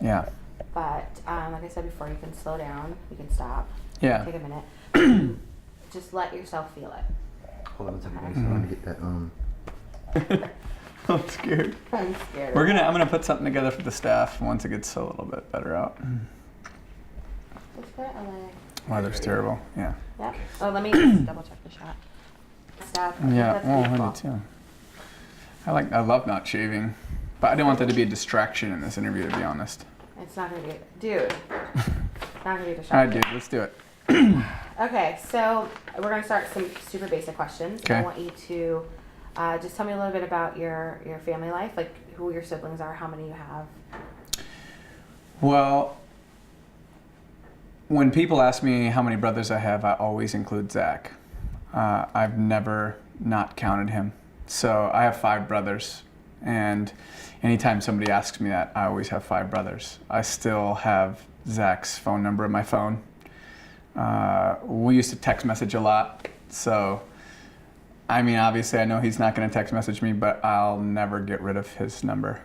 Yeah. But like I said before, you can slow down, you can stop, Yeah. take a minute, just let yourself feel it. Hold on a second, guys. I want to get that. I'm scared. I'm scared. I'm gonna put something together for the staff once it gets a little bit better out. What's that? Weather's terrible. Yeah. Yep. Oh, let me just double check the shot. Stuff. Yeah. That's Oh, I beautiful. do too. I love not shaving, but I didn't want that to be a distraction in this interview, to be honest. It's not gonna be, dude. It's not gonna be a All right, distraction. dude. Let's do it. Okay, so we're gonna start some super basic questions. Okay. I want you to just tell me a little bit about your family life, like who your siblings are, how many you have. Well, when people ask me how many brothers I have, I always include Zach. I've never not counted him. So I have 5 brothers, and anytime somebody asks me that, I always have 5 brothers. I still have Zach's phone number in my phone. We used to text message a lot, so I mean, obviously I know he's not going to text message me, but I'll never get rid of his number.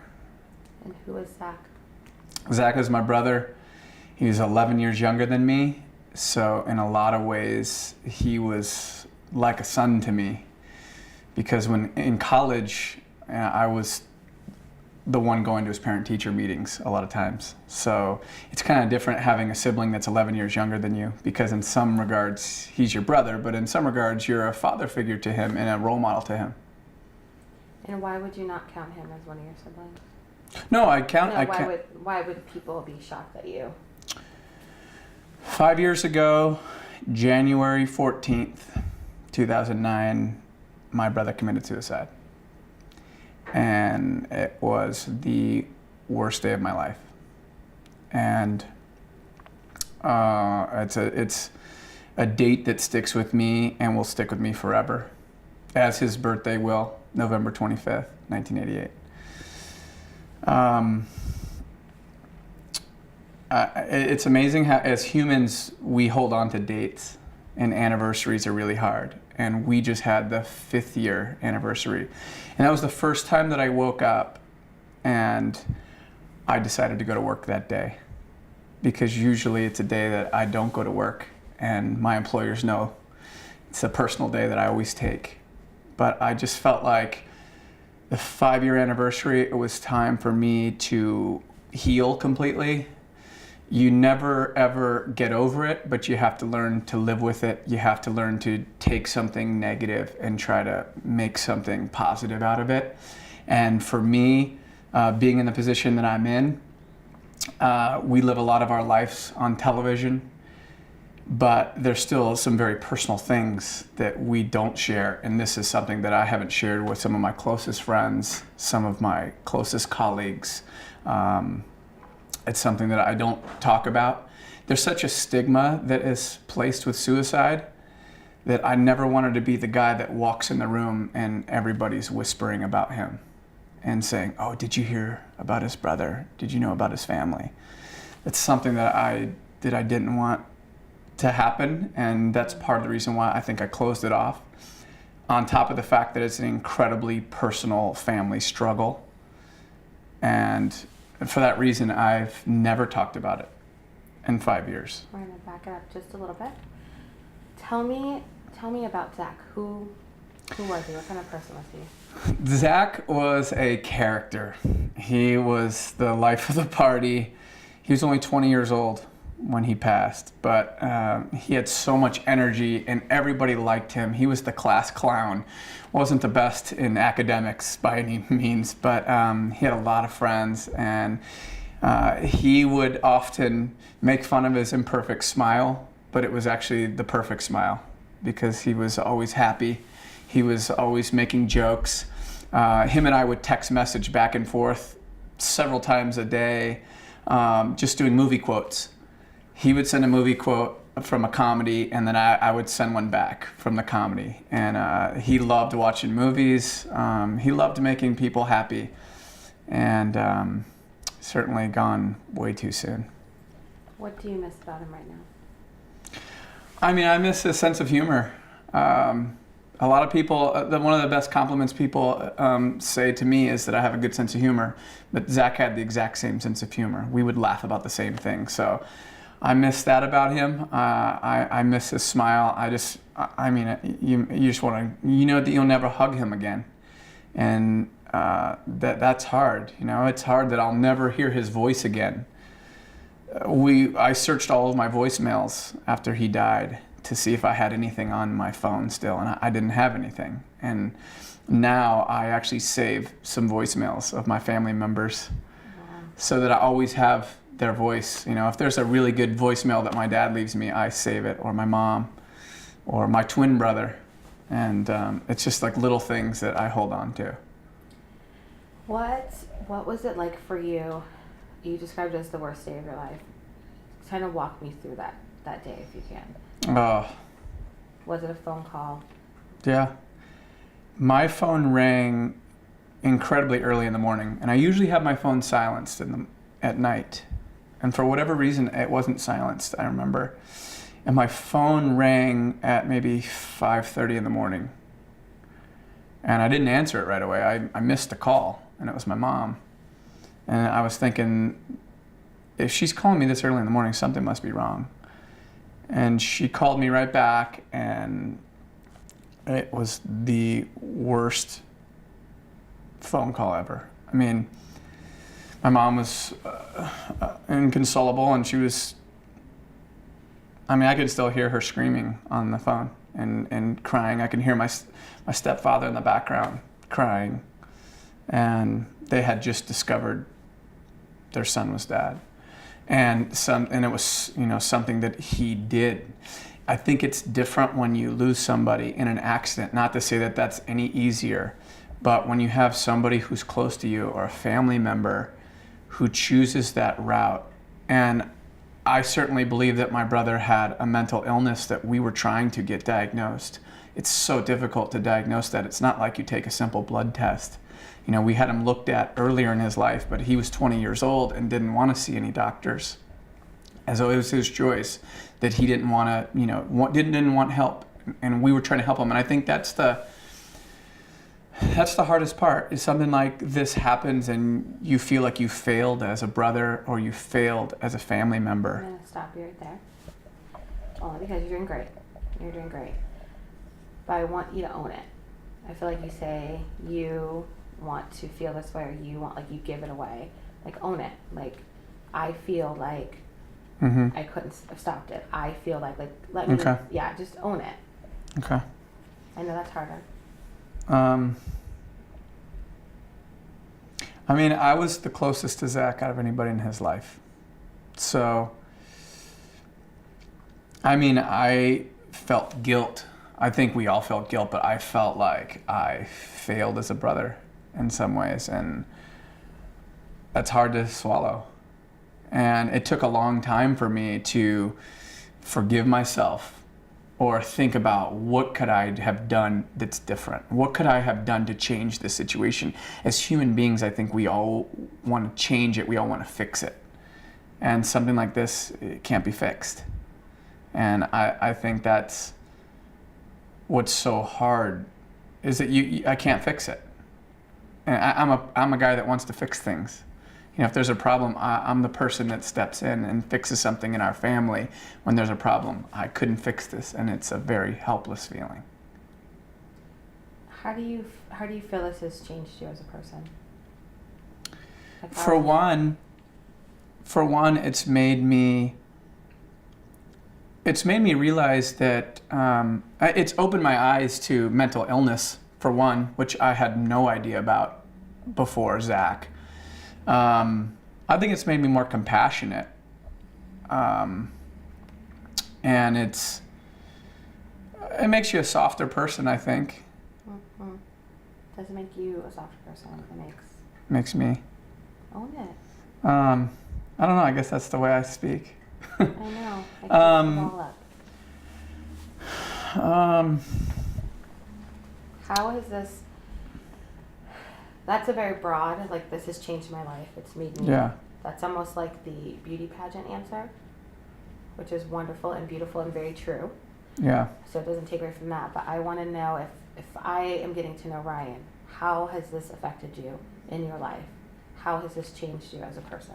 And who is Zach? Zach is my brother. He's 11 years younger than me, so in a lot of ways he was like a son to me, because when in college I was the one going to his parent-teacher meetings a lot of times. So it's kind of different having a sibling that's 11 years younger than you, because in some regards he's your brother, but in some regards you're a father figure to him and a role model to him. And why would you not count him as one of your siblings? No, I count. No, I why count. why would people be shocked at you? 5 years ago, January 14th, 2009, my brother committed suicide. And it was the worst day of my life. And it's a date that sticks with me and will stick with me forever, as his birthday will, November 25th, 1988. It's amazing how, as humans, we hold on to dates, and anniversaries are really hard. And we just had the 5th year anniversary. And that was the first time that I woke up and I decided to go to work that day. Because usually it's a day that I don't go to work, and my employers know it's a personal day that I always take. But I just felt like the 5-year anniversary, it was time for me to heal completely. You never ever get over it, but you have to learn to live with it. You have to learn to take something negative and try to make something positive out of it. And for me, being in the position that I'm in, we live a lot of our lives on television, but there's still some very personal things that we don't share. And this is something that I haven't shared with some of my closest friends, some of my closest colleagues. It's something that I don't talk about. There's such a stigma that is placed with suicide that I never wanted to be the guy that walks in the room and everybody's whispering about him and saying, "Oh, did you hear about his brother? Did you know about his family?" It's something that I didn't want to happen, and that's part of the reason why I think I closed it off. On top of the fact that it's an incredibly personal family struggle, and for that reason, I've never talked about it in 5 years. We're gonna back it up just a little bit. Tell me about Zach. Who was he? What kind of person was he? Zach was a character. He was the life of the party. He was only 20 years old when he passed, but he had so much energy and everybody liked him. He was the class clown. Wasn't the best in academics by any means, but he had a lot of friends, and he would often make fun of his imperfect smile, but it was actually the perfect smile because he was always happy. He was always making jokes. Him and I would text message back and forth several times a day, just doing movie quotes. He would send a movie quote from a comedy, and then I would send one back from the comedy. And he loved watching movies. He loved making people happy, and certainly gone way too soon. What do you miss about him right now? I mean, I miss his sense of humor. A lot of people, one of the best compliments people say to me is that I have a good sense of humor. But Zach had the exact same sense of humor. We would laugh about the same thing. So I miss that about him. I miss his smile. I mean, you just want to, you know that you'll never hug him again. And that's hard. You know, it's hard that I'll never hear his voice again. I searched all of my voicemails after he died to see if I had anything on my phone still, and I didn't have anything. And now I actually save some voicemails of my family members so that I always have their voice. You know, if there's a really good voicemail that my dad leaves me, I save it, or my mom, or my twin brother. And it's just like little things that I hold on to. What was it like for you? You described it as the worst day of your life. Kind of walk me through that day if you can. Oh. Was it a phone call? Yeah. My phone rang incredibly early in the morning, and I usually have my phone silenced at night. And for whatever reason, it wasn't silenced, I remember. And my phone rang at maybe 5:30 in the morning. And I didn't answer it right away. I missed a call, and it was my mom. And I was thinking, if she's calling me this early in the morning, something must be wrong. And she called me right back, and it was the worst phone call ever. I mean, my mom was inconsolable, and she was, I mean, I could still hear her screaming on the phone and crying. I can hear my stepfather in the background crying. And they had just discovered their son was dead. And it was, you know, something that he did. I think it's different when you lose somebody in an accident. Not to say that that's any easier, but when you have somebody who's close to you or a family member who chooses that route. And I certainly believe that my brother had a mental illness that we were trying to get diagnosed. It's so difficult to diagnose that. It's not like you take a simple blood test. You know, we had him looked at earlier in his life, but he was 20 years old and didn't want to see any doctors. And so it was his choice that he didn't want to, you know, didn't want help. And we were trying to help him. And I think that's the hardest part, is something like this happens and you feel like you failed as a brother or you failed as a family member. I'm going to stop you right there. Only because you're doing great. You're doing great. But I want you to own it. I feel like you say you want to feel this way, or you want, like, you give it away. Like, own it. Like, I feel like I couldn't have stopped it. I feel like let me, yeah, just own it. Okay. I know that's harder. I mean, I was the closest to Zach out of anybody in his life. So, I mean, I felt guilt. I think we all felt guilt, but I felt like I failed as a brother in some ways, and that's hard to swallow. And it took a long time for me to forgive myself or think about what could I have done that's different? What could I have done to change the situation? As human beings, I think we all want to change it. We all want to fix it. And something like this, it can't be fixed. And I think that's what's so hard, is that I can't fix it. And I'm a guy that wants to fix things. You know, if there's a problem, I'm the person that steps in and fixes something in our family when there's a problem. I couldn't fix this, and it's a very helpless feeling. How do you feel this has changed you as a person? Like, For one, it's made me realize that it's opened my eyes to mental illness, for one, which I had no idea about before Zach. I think it's made me more compassionate. And it makes you a softer person, I think. Mm-hmm. Doesn't make you a softer person. It makes me. Own it. I don't know. I guess that's the way I speak. I know. I can all up. How has this? That's a very broad, like, this has changed my life. It's made me. Yeah. That's almost like the beauty pageant answer, which is wonderful and beautiful and very true. Yeah. So it doesn't take away from that. But I want to know if I am getting to know Ryan, how has this affected you in your life? How has this changed you as a person?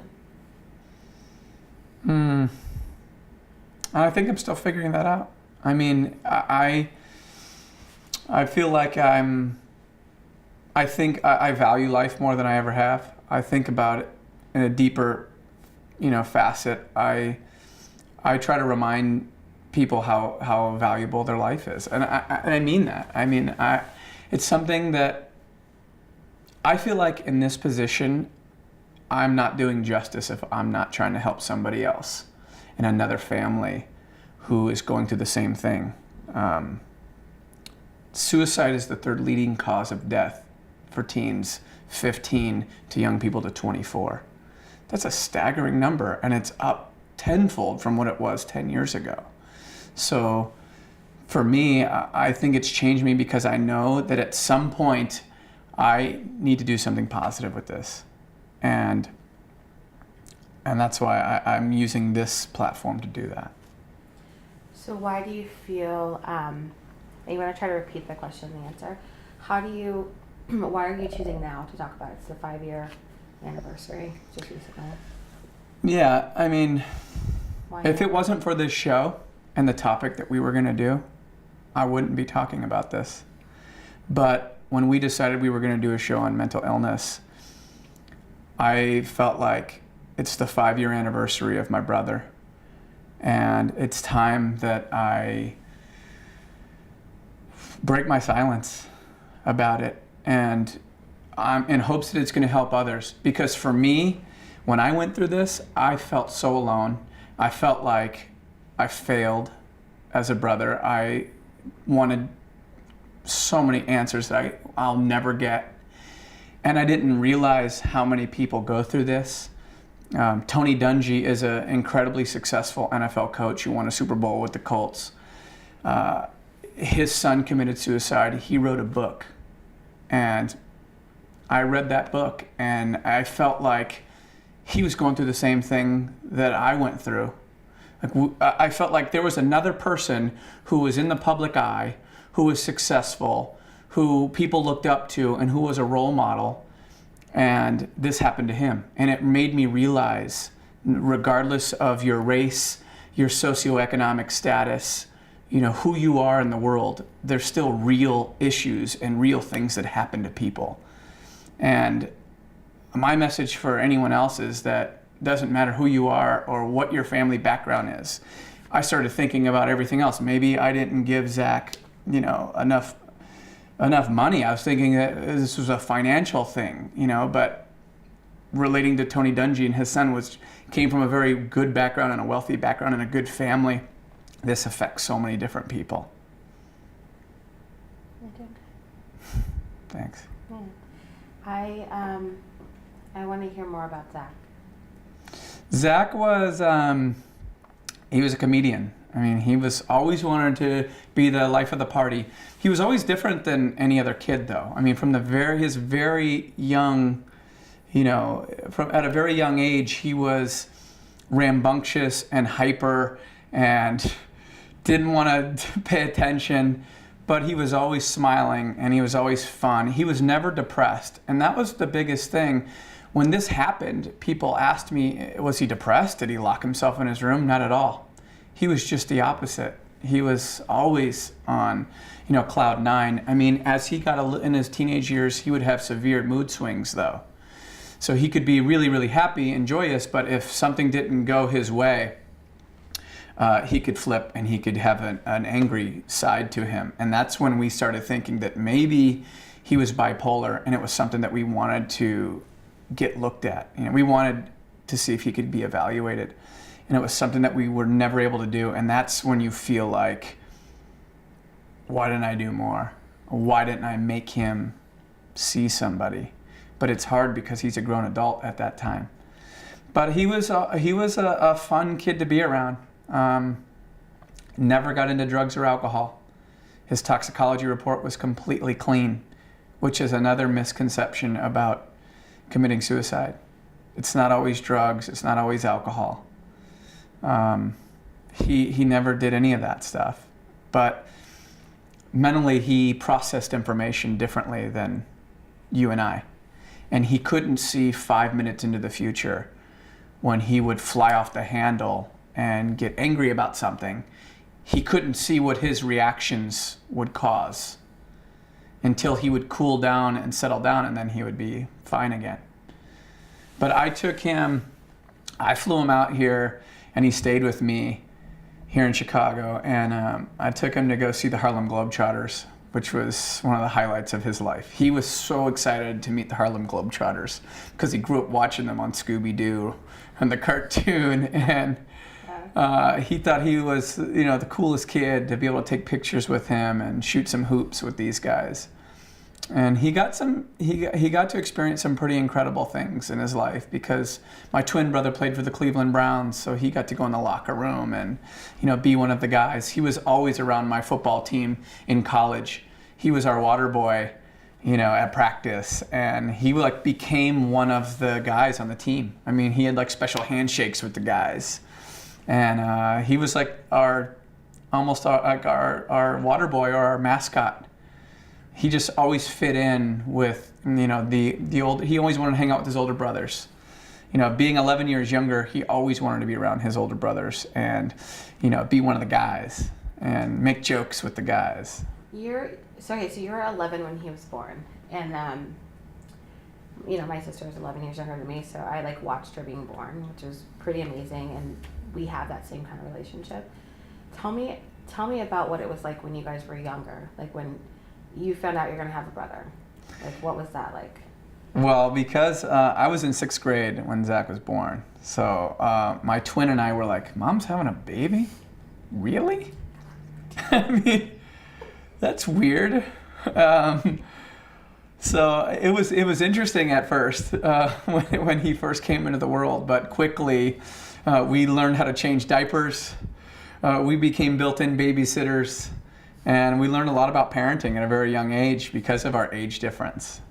I think I'm still figuring that out. I mean, I feel like I think I value life more than I ever have. I think about it in a deeper, facet. I try to remind people how valuable their life is, and I mean that. I mean, it's something that I feel like in this position, I'm not doing justice if I'm not trying to help somebody else in another family who is going through the same thing. Suicide is the third leading cause of death for teens 15 to young people to 24. That's a staggering number, and it's up tenfold from what it was 10 years ago. So for me, I think it's changed me because I know that at some point I need to do something positive with this. And that's why I'm using this platform to do that. So why do you feel, and you want to try to repeat the question and the answer, why are you choosing now to talk about it? It's the 5-year anniversary, just recently. Yeah, I mean, Why if now? it wasn't for this show and the topic that we were going to do, I wouldn't be talking about this. But when we decided we were going to do a show on mental illness, I felt like it's the 5-year anniversary of my brother. And it's time that I break my silence about it. And I'm in hopes that it's going to help others. Because for me, when I went through this, I felt so alone. I felt like I failed as a brother. I wanted so many answers that I'll never get. And I didn't realize how many people go through this. Tony Dungy is an incredibly successful NFL coach who won a Super Bowl with the Colts. His son committed suicide. He wrote a book. And I read that book, and I felt like he was going through the same thing that I went through. I felt like there was another person who was in the public eye, who was successful, who people looked up to, and who was a role model. And this happened to him. And it made me realize, regardless of your race, your socioeconomic status, who you are in the world, there's still real issues and real things that happen to people. And my message for anyone else is that it doesn't matter who you are or what your family background is. I started thinking about everything else. Maybe I didn't give Zach, enough money. I was thinking that this was a financial thing, but relating to Tony Dungy and his son came from a very good background and a wealthy background and a good family. This affects so many different people. I did. Thanks. Yeah. I want to hear more about Zach. Zach was, he was a comedian. I mean, he was always wanted to be the life of the party. He was always different than any other kid, though. I mean, from his very young, at a very young age, he was rambunctious and hyper and didn't want to pay attention, but he was always smiling and he was always fun. He was never depressed, and that was the biggest thing. When this happened, people asked me, was he depressed? Did he lock himself in his room? Not at all. He was just the opposite. He was always on, cloud nine. I mean, as he got in his teenage years, he would have severe mood swings, though. So he could be really, really happy and joyous, but if something didn't go his way, he could flip and he could have an angry side to him. And that's when we started thinking that maybe he was bipolar, and it was something that we wanted to get looked at. We wanted to see if he could be evaluated. And it was something that we were never able to do. And that's when you feel like, why didn't I do more? Why didn't I make him see somebody? But it's hard because he's a grown adult at that time. But he was a fun kid to be around. Never got into drugs or alcohol. His toxicology report was completely clean, which is another misconception about committing suicide. It's not always drugs. It's not always alcohol. He never did any of that stuff. But mentally he processed information differently than you and I. And he couldn't see 5 minutes into the future when he would fly off the handle and get angry about something. He couldn't see what his reactions would cause until he would cool down and settle down, and then he would be fine again. But I flew him out here, and he stayed with me here in Chicago, and I took him to go see the Harlem Globetrotters, which was one of the highlights of his life. He was so excited to meet the Harlem Globetrotters because he grew up watching them on Scooby-Doo and the cartoon, and he thought he was, the coolest kid to be able to take pictures with him and shoot some hoops with these guys. And he got to experience some pretty incredible things in his life because my twin brother played for the Cleveland Browns, so he got to go in the locker room and, be one of the guys. He was always around my football team in college. He was our water boy, at practice, and he became one of the guys on the team. I mean, he had special handshakes with the guys, and he was our water boy or our mascot. He just always fit in with, the old. He always wanted to hang out with his older brothers. Being 11 years younger, he always wanted to be around his older brothers and, be one of the guys and make jokes with the guys. So you were 11 when he was born, and my sister was 11 years younger than me, so I watched her being born, which was pretty amazing, and we have that same kind of relationship. Tell me about what it was like when you guys were younger, when you found out you're going to have a brother. What was that like? Well, because I was in 6th grade when Zach was born. So my twin and I were like, Mom's having a baby? Really? I mean, that's weird. So it was interesting at first when he first came into the world, but quickly we learned how to change diapers. We became built-in babysitters. And we learned a lot about parenting at a very young age because of our age difference.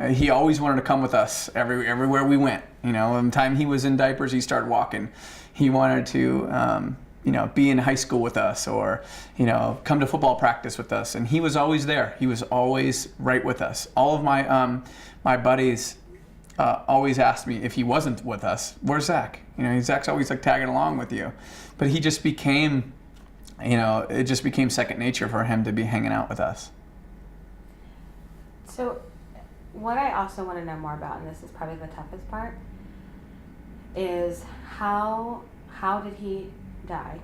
He always wanted to come with us everywhere we went. By the time he was in diapers, he started walking. He wanted to, be in high school with us or, come to football practice with us. And he was always there. He was always right with us. All of my buddies always asked me if he wasn't with us, where's Zach? Zach's always tagging along with you. But he just became... it just became second nature for him to be hanging out with us. So what I also want to know more about, and this is probably the toughest part, is how did he die?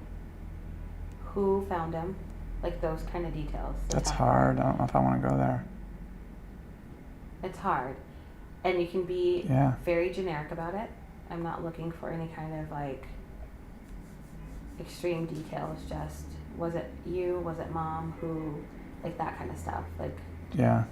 Who found him? Those kind of details. That's hard. I don't know if I want to go there. It's hard. And you can be very generic about it. I'm not looking for any kind of extreme details. Just, was it you, was it Mom, who, that kind of stuff. Yeah.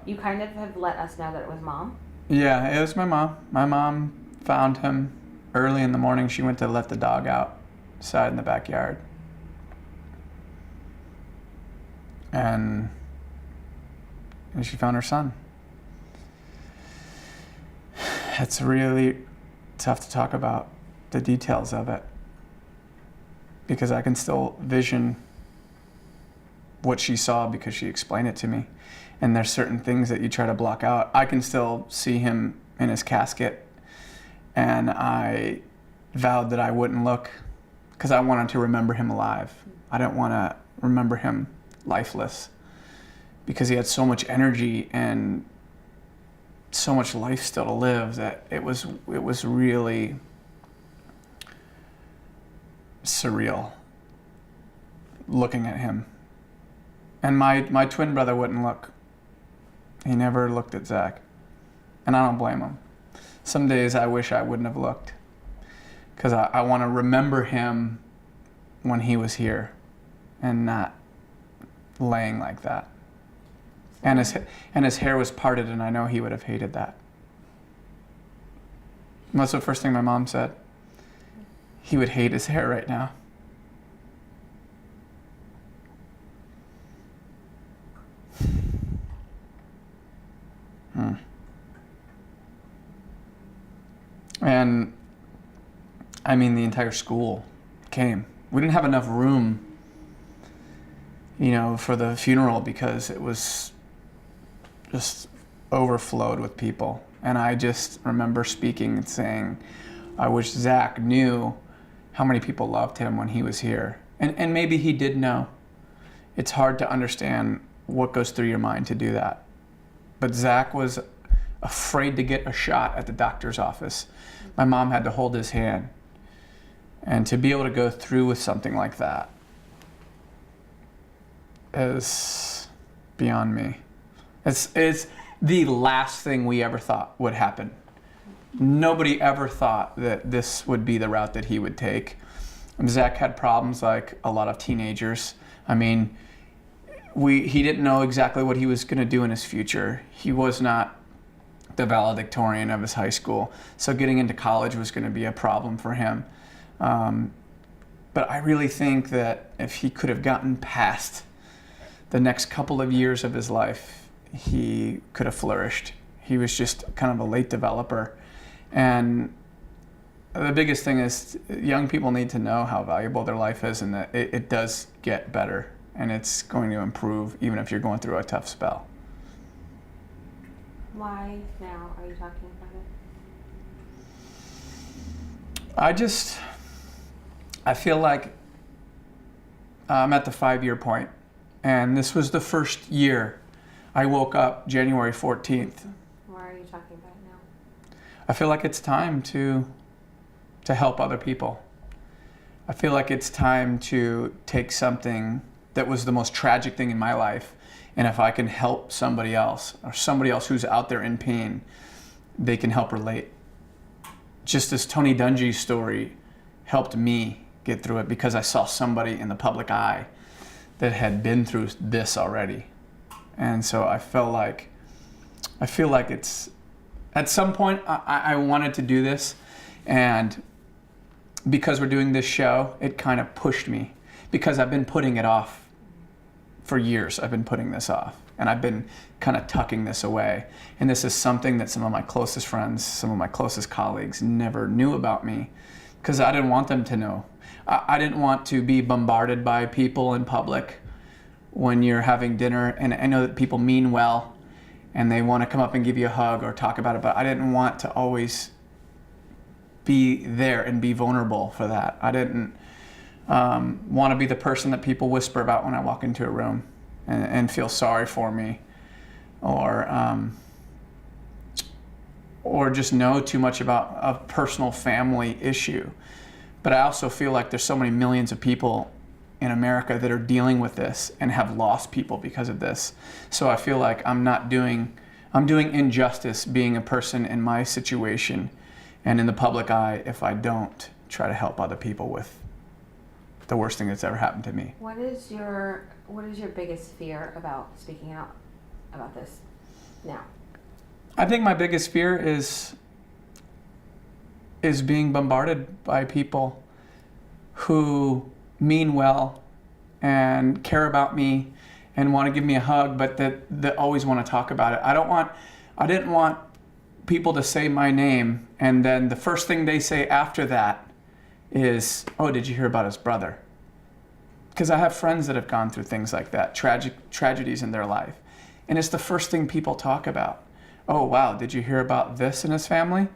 You kind of have let us know that it was Mom. Yeah, it was my mom. My mom found him early in the morning. She went to let the dog outside in the backyard. And she found her son. It's really tough to talk about the details of it because I can still vision what she saw because she explained it to me, and there's certain things that you try to block out. I can still see him in his casket, and I vowed that I wouldn't look because I wanted to remember him alive. I didn't want to remember him lifeless because he had so much energy and so much life still to live that it was really surreal looking at him. And my twin brother wouldn't look. He never looked at Zach. And I don't blame him. Some days I wish I wouldn't have looked because I want to remember him when he was here and not laying like that. And his hair was parted, and I know he would have hated that. That's the first thing my mom said. He would hate his hair right now. And I mean, the entire school came. We didn't have enough room for the funeral because it was just overflowed with people. And I just remember speaking and saying, I wish Zach knew how many people loved him when he was here. And maybe he did know. It's hard to understand what goes through your mind to do that. But Zach was afraid to get a shot at the doctor's office. My mom had to hold his hand. And to be able to go through with something like that is beyond me. It's the last thing we ever thought would happen. Nobody ever thought that this would be the route that he would take. Zach had problems like a lot of teenagers. I mean, he didn't know exactly what he was going to do in his future. He was not the valedictorian of his high school, so getting into college was going to be a problem for him. But I really think that if he could have gotten past the next couple of years of his life, he could have flourished. He was just kind of a late developer. And the biggest thing is young people need to know how valuable their life is, and that it does get better and it's going to improve even if you're going through a tough spell. Why now are you talking about it? I feel like I'm at the 5-year point, and this was the first year. I woke up January 14th. Why are you talking about it now? I feel like it's time to help other people. I feel like it's time to take something that was the most tragic thing in my life, and if I can help somebody else, or somebody else who's out there in pain, they can help relate. Just as Tony Dungy's story helped me get through it because I saw somebody in the public eye that had been through this already. And so I feel like it's, at some point I wanted to do this, and because we're doing this show, it kind of pushed me because I've been putting it off for years. I've been putting this off, and I've been kind of tucking this away. And this is something that some of my closest friends, some of my closest colleagues never knew about me because I didn't want them to know. I didn't want to be bombarded by people in public when you're having dinner, and I know that people mean well and they want to come up and give you a hug or talk about it, but I didn't want to always be there and be vulnerable for that. I didn't want to be the person that people whisper about when I walk into a room and feel sorry for me, or just know too much about a personal family issue. But I also feel like there's so many millions of people in America that are dealing with this and have lost people because of this. So I feel like I'm doing injustice being a person in my situation and in the public eye if I don't try to help other people with the worst thing that's ever happened to me. What is your biggest fear about speaking out about this now? I think my biggest fear is being bombarded by people who mean well and care about me and want to give me a hug, but that always want to talk about it. I didn't want people to say my name and then the first thing they say after that is, oh, did you hear about his brother? Because I have friends that have gone through things like that, tragedies in their life. And it's the first thing people talk about. Oh, wow, did you hear about this in his family?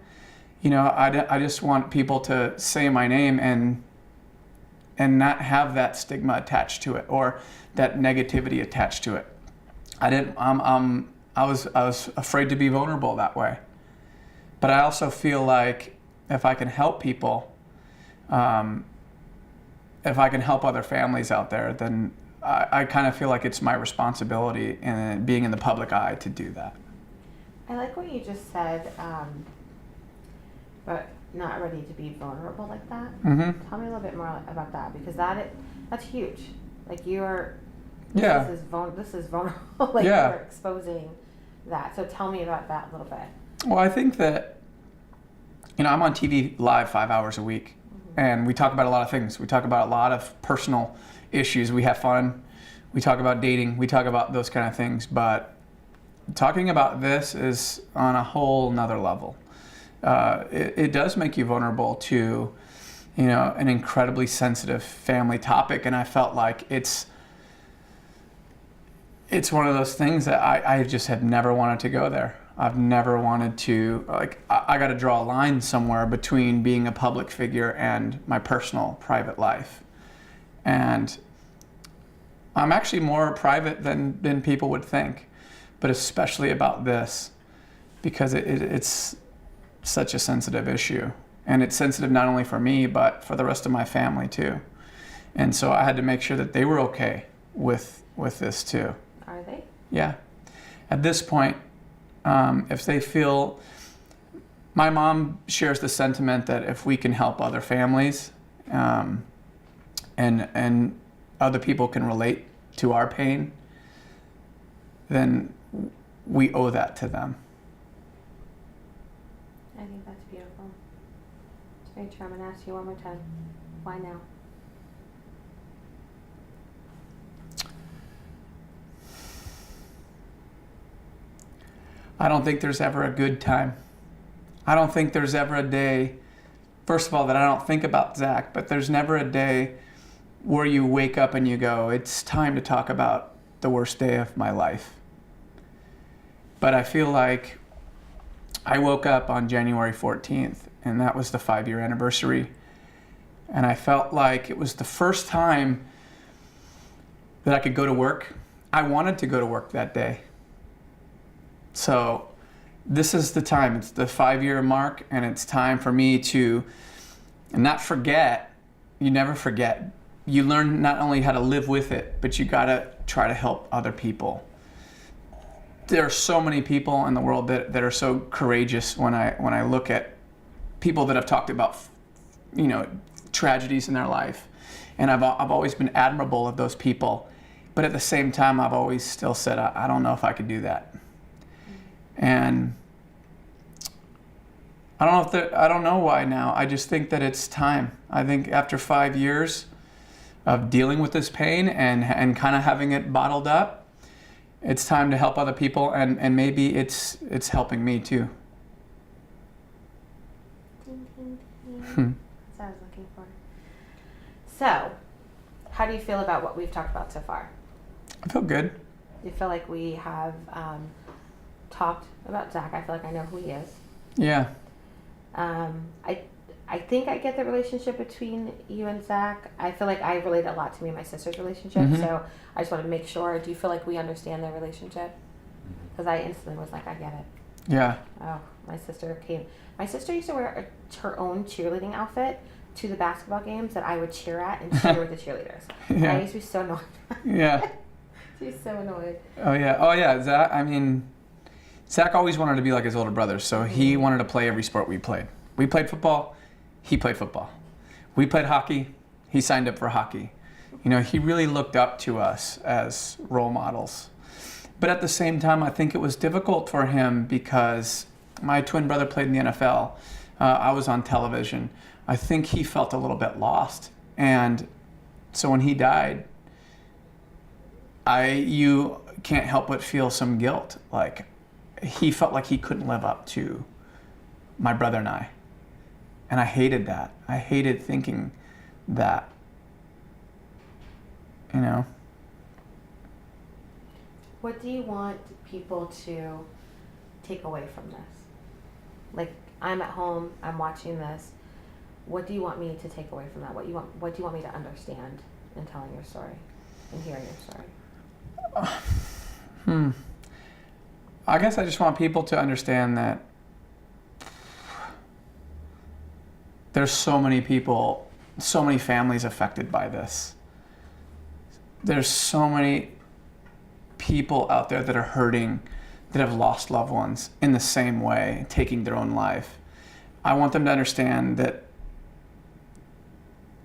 I just want people to say my name and not have that stigma attached to it or that negativity attached to it. I was afraid to be vulnerable that way. But I also feel like if I can help people, if I can help other families out there, then I kind of feel like it's my responsibility in being in the public eye to do that. I like what you just said, but not ready to be vulnerable like that. Mm-hmm. Tell me a little bit more about that, because that's huge. Like you're, Yeah. This is vulnerable. Like Yeah. you're exposing that. So tell me about that a little bit. Well, I think that, I'm on TV live 5 hours a week, and we talk about a lot of things. We talk about a lot of personal issues. We have fun. We talk about dating. We talk about those kind of things. But talking about this is on a whole nother level. It does make you vulnerable to, an incredibly sensitive family topic, and I felt like it's it's one of those things that I just have never wanted to go there. I've never wanted to, like, I got to draw a line somewhere between being a public figure and my personal private life. And I'm actually more private than people would think, but especially about this, because it's such a sensitive issue. And it's sensitive not only for me, but for the rest of my family too. And so I had to make sure that they were okay with this too. Are they? Yeah. At this point, if they feel, my mom shares the sentiment that if we can help other families, and other people can relate to our pain, then we owe that to them. I think that's beautiful. It's very true. I'm going to ask you one more time. Why now? I don't think there's ever a good time. I don't think there's ever a day, first of all, that I don't think about Zach, but there's never a day where you wake up and you go, it's time to talk about the worst day of my life. But I feel like I woke up on January 14th, and that was the 5-year anniversary. And I felt like it was the first time that I could go to work. I wanted to go to work that day. So this is the time. It's the 5-year mark, and it's time for me to not forget. You never forget. You learn not only how to live with it, but you gotta try to help other people. There are so many people in the world that are so courageous when I look at people that have talked about, tragedies in their life. And I've always been admirable of those people. But at the same time, I've always still said, I don't know if I could do that. And I don't know why now. I just think that it's time. I think after 5 years of dealing with this pain and kind of having it bottled up, it's time to help other people, and maybe it's helping me too. Ding, ding, ding. That's what I was looking for. So, how do you feel about what we've talked about so far? I feel good. Do you feel like we have talked about Zach? I feel like I know who he is. Yeah. I think I get the relationship between you and Zach. I feel like I relate a lot to me and my sister's relationship, so I just want to make sure. Do you feel like we understand their relationship? Because I instantly was like, I get it. Yeah. Oh, my sister used to wear her own cheerleading outfit to the basketball games that I would cheer at and cheer with the cheerleaders. Yeah. And I used to be so annoyed. Yeah. She's so annoyed. Oh yeah. Zach always wanted to be like his older brother, so he wanted to play every sport we played. We played football, he played football. We played hockey, he signed up for hockey. He really looked up to us as role models. But at the same time, I think it was difficult for him because my twin brother played in the NFL. I was on television. I think he felt a little bit lost. And so when he died, you can't help but feel some guilt. Like, he felt like he couldn't live up to my brother and I. And I hated that. I hated thinking that, What do you want people to take away from this? Like, I'm at home, I'm watching this. What do you want me to take away from that? What do you want me to understand in telling your story and hearing your story? I guess I just want people to understand that there's so many people, so many families affected by this. There's so many people out there that are hurting, that have lost loved ones in the same way, taking their own life. I want them to understand that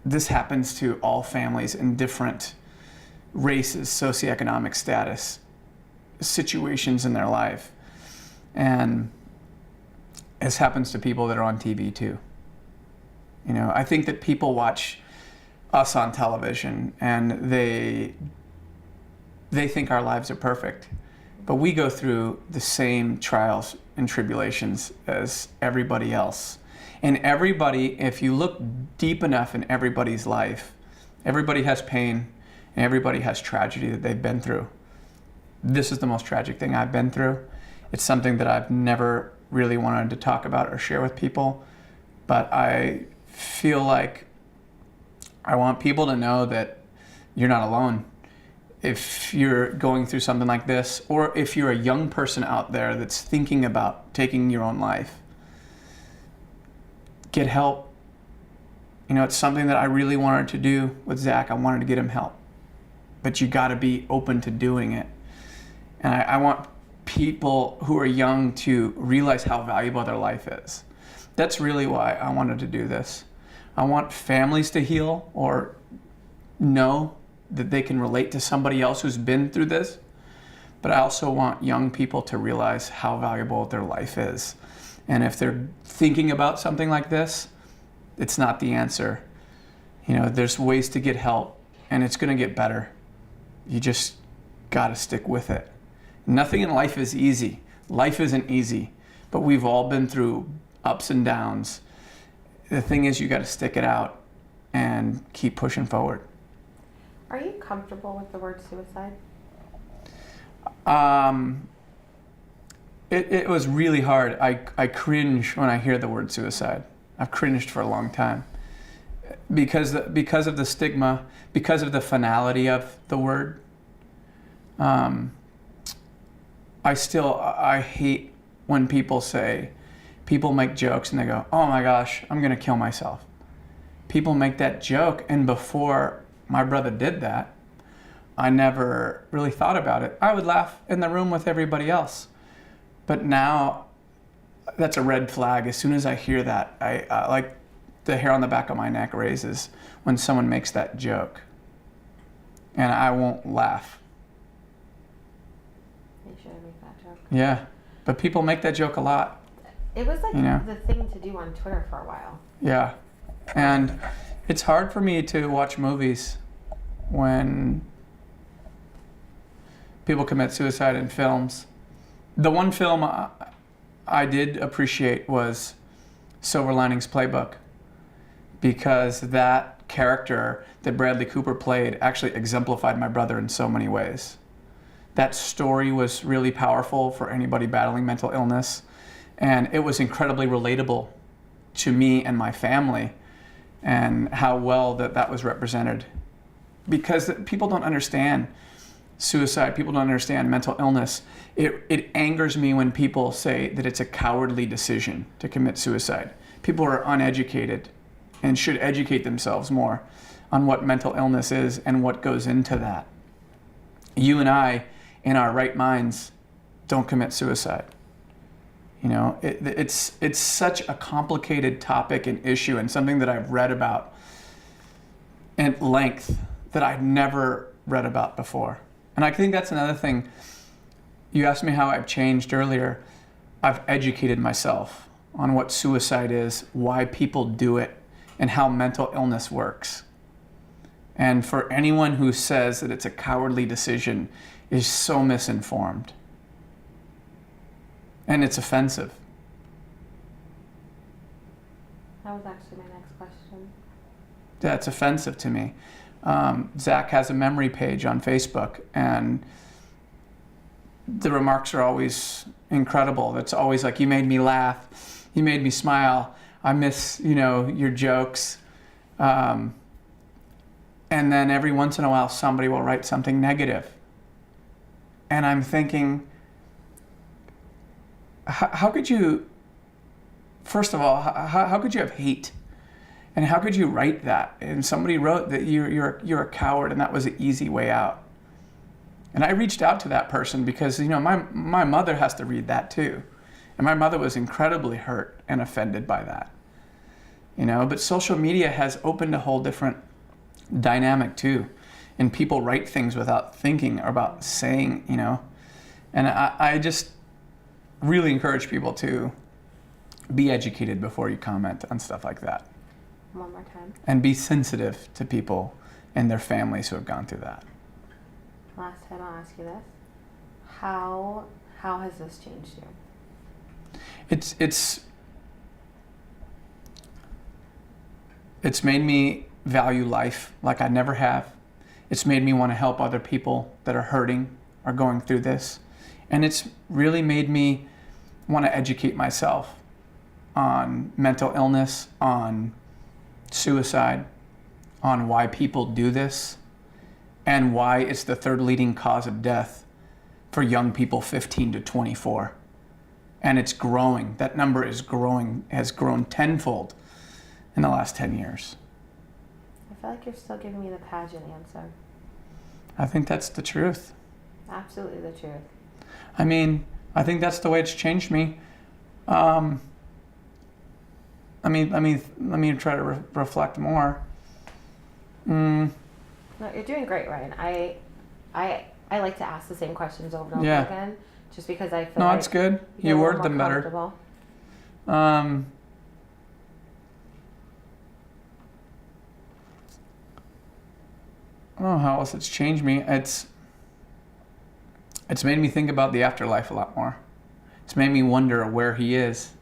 this happens to all families in different races, socioeconomic status, situations in their life. And this happens to people that are on TV too. I think that people watch us on television and they think our lives are perfect, but we go through the same trials and tribulations as everybody else. And everybody, if you look deep enough in everybody's life, everybody has pain and everybody has tragedy that they've been through. this is the most tragic thing I've been through. It's something that I've never really wanted to talk about or share with people, but I feel like I want people to know that you're not alone. If you're going through something like this, or if you're a young person out there that's thinking about taking your own life, get help. You know, it's something that I really wanted to do with Zach. I wanted to get him help. But you got to be open to doing it. And I want people who are young to realize how valuable their life is. That's really why I wanted to do this. I want families to heal or know that they can relate to somebody else who's been through this. But I also want young people to realize how valuable their life is. And if they're thinking about something like this, it's not the answer. You know, there's ways to get help, and it's going to get better. You just got to stick with it. Nothing in life is easy. Life isn't easy, but we've all been through ups and downs. The thing is, you got to stick it out and keep pushing forward. Are you comfortable with the word suicide? It was really hard. I cringe when I hear the word suicide. I've cringed for a long time because of the stigma, because of the finality of the word. I hate when people make jokes and they go, "Oh my gosh, I'm gonna kill myself." People make that joke, and before my brother did that, I never really thought about it. I would laugh in the room with everybody else. But now, that's a red flag. As soon as I hear that, I like the hair on the back of my neck raises when someone makes that joke. And I won't laugh. You shouldn't make that joke. Yeah, but people make that joke a lot. It was like You know? the thing to do on Twitter for a while. Yeah, and it's hard for me to watch movies when people commit suicide in films. The one film I did appreciate was Silver Linings Playbook, because that character that Bradley Cooper played actually exemplified my brother in so many ways. That story was really powerful for anybody battling mental illness, and it was incredibly relatable to me and my family, and how well that was represented. Because people don't understand suicide, people don't understand mental illness. It angers me when people say that it's a cowardly decision to commit suicide. People are uneducated and should educate themselves more on what mental illness is and what goes into that. You and I, in our right minds, don't commit suicide. You know, it's such a complicated topic and issue, and something that I've read about at length that I'd never read about before. And I think that's another thing. You asked me how I've changed earlier. I've educated myself on what suicide is, why people do it, and how mental illness works. And for anyone who says that it's a cowardly decision is so misinformed. And it's offensive. That was actually my next question. That's offensive to me. Zach has a memory page on Facebook, and the remarks are always incredible. It's always like, "You made me laugh, you made me smile, I miss, your jokes." And then every once in a while, somebody will write something negative. And I'm thinking, how could you, first of all, how could you have hate? And how could you write that? And somebody wrote that you're a coward, and that was an easy way out. And I reached out to that person because, my mother has to read that too. And my mother was incredibly hurt and offended by that. But social media has opened a whole different dynamic too. And people write things without thinking about saying, And I just really encourage people to be educated before you comment on stuff like that. One more time. And be sensitive to people and their families who have gone through that. Last time I'll ask you this. How has this changed you? It's made me value life like I never have. It's made me want to help other people that are hurting are going through this. And it's really made me want to educate myself on mental illness, on suicide, on why people do this, and why it's the third leading cause of death for young people 15 to 24. And it's growing. That number is growing, has grown tenfold in the last 10 years. I feel like you're still giving me the pageant answer. I think that's the truth. Absolutely the truth. I mean, I think that's the way it's changed me. Let me try to reflect more. No, you're doing great, Ryan. I like to ask the same questions over and over Yeah. again, just because I feel No, like it's good. get You a little word more them better. comfortable. I don't know how else it's changed me. It's made me think about the afterlife a lot more. It's made me wonder where he is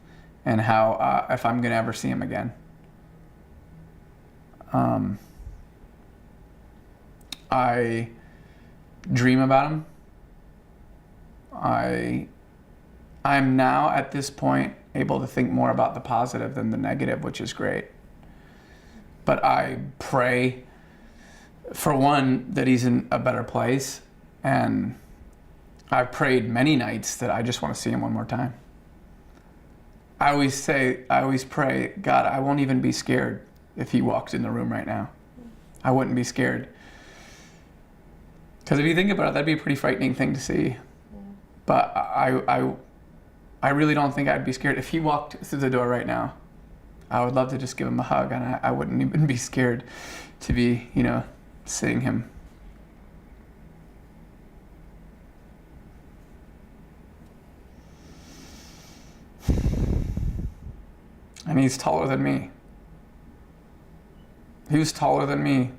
and how if I'm gonna ever see him again. I dream about him. I'm now at this point able to think more about the positive than the negative, which is great. But I pray, for one, that he's in a better place, and I've prayed many nights that I just want to see him one more time. I always pray, God, I won't even be scared if he walked in the room right now. I wouldn't be scared. Because if you think about it, that'd be a pretty frightening thing to see. But I really don't think I'd be scared. If he walked through the door right now, I would love to just give him a hug, and I wouldn't even be scared to be, seeing him. And he's taller than me. He was taller than me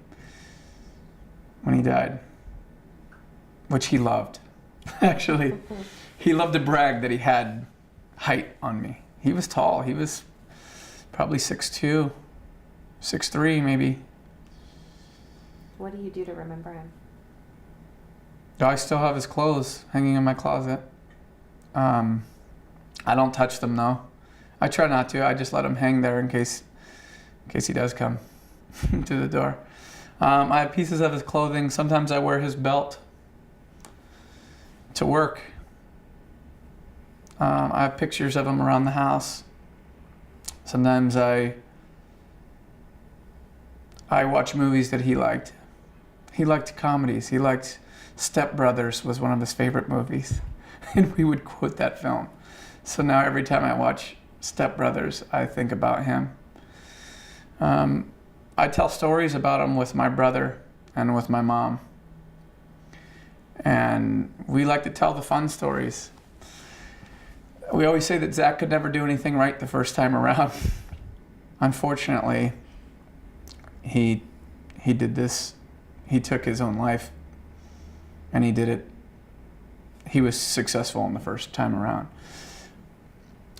when he died, which he loved. Actually, he loved to brag that he had height on me. He was tall. He was probably 6'2", 6'3", maybe. What do you do to remember him? I still have his clothes hanging in my closet. I don't touch them though. I try not to. I just let him hang there in case he does come to the door. I have pieces of his clothing. Sometimes I wear his belt to work. I have pictures of him around the house. Sometimes I watch movies that he liked. He liked comedies. He liked Step Brothers was one of his favorite movies. And we would quote that film. So now every time I watch Step Brothers, I think about him. I tell stories about him with my brother and with my mom. And we like to tell the fun stories. We always say that Zach could never do anything right the first time around. Unfortunately, he did this. He took his own life, and he did it. He was successful in the first time around.